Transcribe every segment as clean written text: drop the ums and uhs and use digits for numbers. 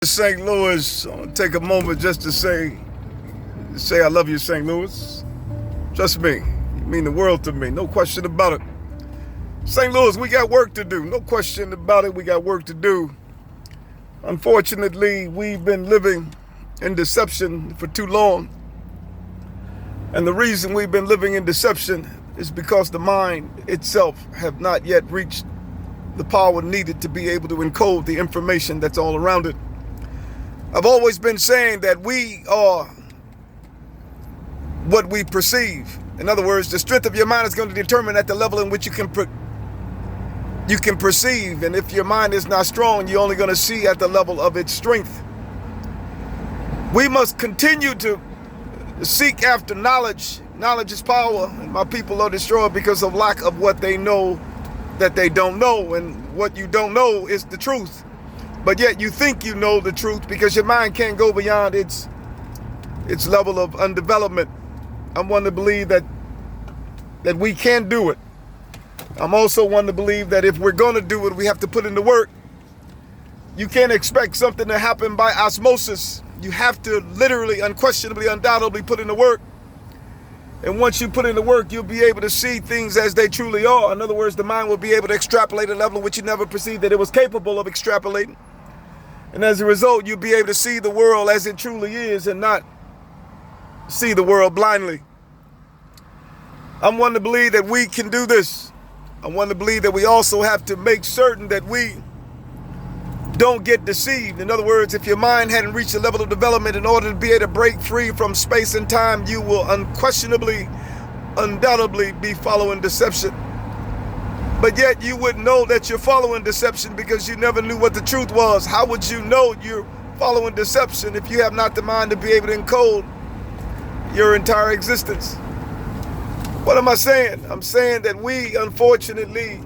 St. Louis, I want to take a moment just to say I love you, St. Louis. Trust me, you mean the world to me, no question about it. St. Louis, we got work to do, no question about it, we got work to do. Unfortunately, we've been living in deception for too long. And the reason we've been living in deception is because the mind itself have not yet reached the power needed to be able to encode the information that's all around it. I've always been saying that we are what we perceive. In other words, the strength of your mind is going to determine at the level in which you can perceive. And if your mind is not strong, you're only going to see at the level of its strength. We must continue to seek after knowledge. Knowledge is power, and my people are destroyed because of lack of what they know that they don't know. And what you don't know is the truth. But yet you think you know the truth because your mind can't go beyond its level of undevelopment. I'm one to believe that we can do it. I'm also one to believe that if we're going to do it, we have to put in the work. You can't expect something to happen by osmosis. You have to literally, unquestionably, undoubtedly put in the work. And once you put in the work, you'll be able to see things as they truly are. In other words, the mind will be able to extrapolate a level in which you never perceived that it was capable of extrapolating. And as a result, you'll be able to see the world as it truly is and not see the world blindly. I'm one to believe that we can do this. I'm one to believe that we also have to make certain that we don't get deceived. In other words, if your mind hadn't reached a level of development in order to be able to break free from space and time, you will unquestionably, undoubtedly be following deception. But yet you wouldn't know that you're following deception because you never knew what the truth was. How would you know you're following deception if you have not the mind to be able to encode your entire existence? What am I saying? I'm saying that we, unfortunately,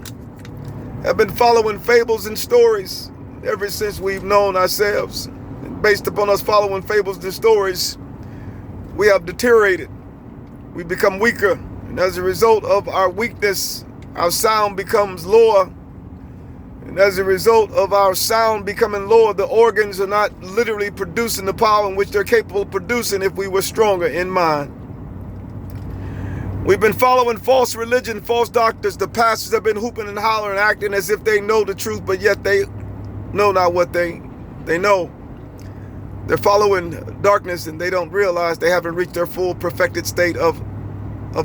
have been following fables and stories ever since we've known ourselves. And based upon us following fables and stories, we have deteriorated. We become weaker. And as a result of our weakness, our sound becomes lower. And as a result of our sound becoming lower, the organs are not literally producing the power in which they're capable of producing if we were stronger in mind. We've been following false religion, false doctors. The pastors have been hooping and hollering, acting as if they know the truth, but yet they know not what they know. They're following darkness and they don't realize they haven't reached their full perfected state of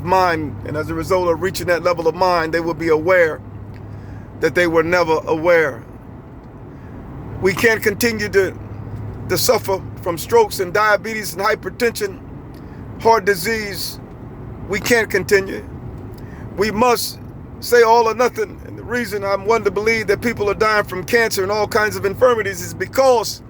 mind. And as a result of reaching that level of mind, they will be aware that they were never aware. We can't continue to suffer from strokes and diabetes and hypertension, heart disease. We can't continue. We must say all or nothing. And the reason I'm one to believe that people are dying from cancer and all kinds of infirmities is because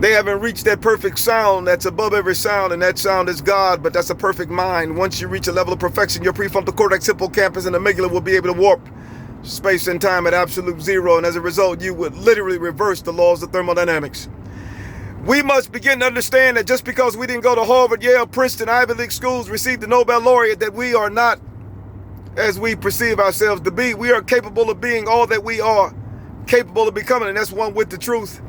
they haven't reached that perfect sound that's above every sound, and that sound is God, but that's a perfect mind. Once you reach a level of perfection, your prefrontal cortex, hippocampus, and amygdala will be able to warp space and time at absolute zero, and as a result, you would literally reverse the laws of thermodynamics. We must begin to understand that just because we didn't go to Harvard, Yale, Princeton, Ivy League schools, receive the Nobel laureate, that we are not as we perceive ourselves to be. We are capable of being all that we are capable of becoming, and that's one with the truth.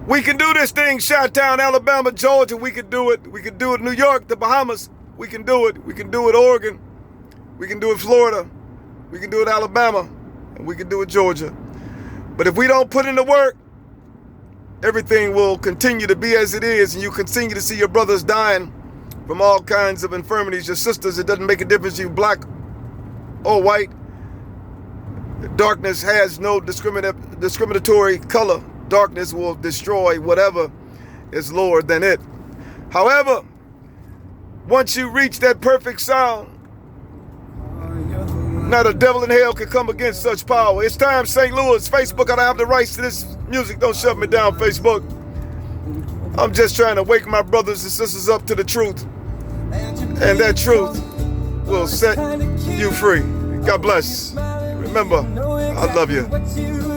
We can do this thing, Chi-Town, Alabama, Georgia. We can do it. We can do it New York, the Bahamas. We can do it. We can do it Oregon. We can do it Florida. We can do it Alabama. And we can do it Georgia. But if we don't put in the work, everything will continue to be as it is, and you continue to see your brothers dying from all kinds of infirmities. Your sisters, it doesn't make a difference if you're black or white. Darkness has no discriminatory color. Darkness will destroy whatever is lower than it. However, once you reach that perfect sound, not a devil in hell can come against such power. It's time, St. Louis. Facebook, I don't have the rights to this music. Don't shut me down, Facebook. I'm just trying to wake my brothers and sisters up to the truth. And that truth will set you free. God bless. Remember, I love you.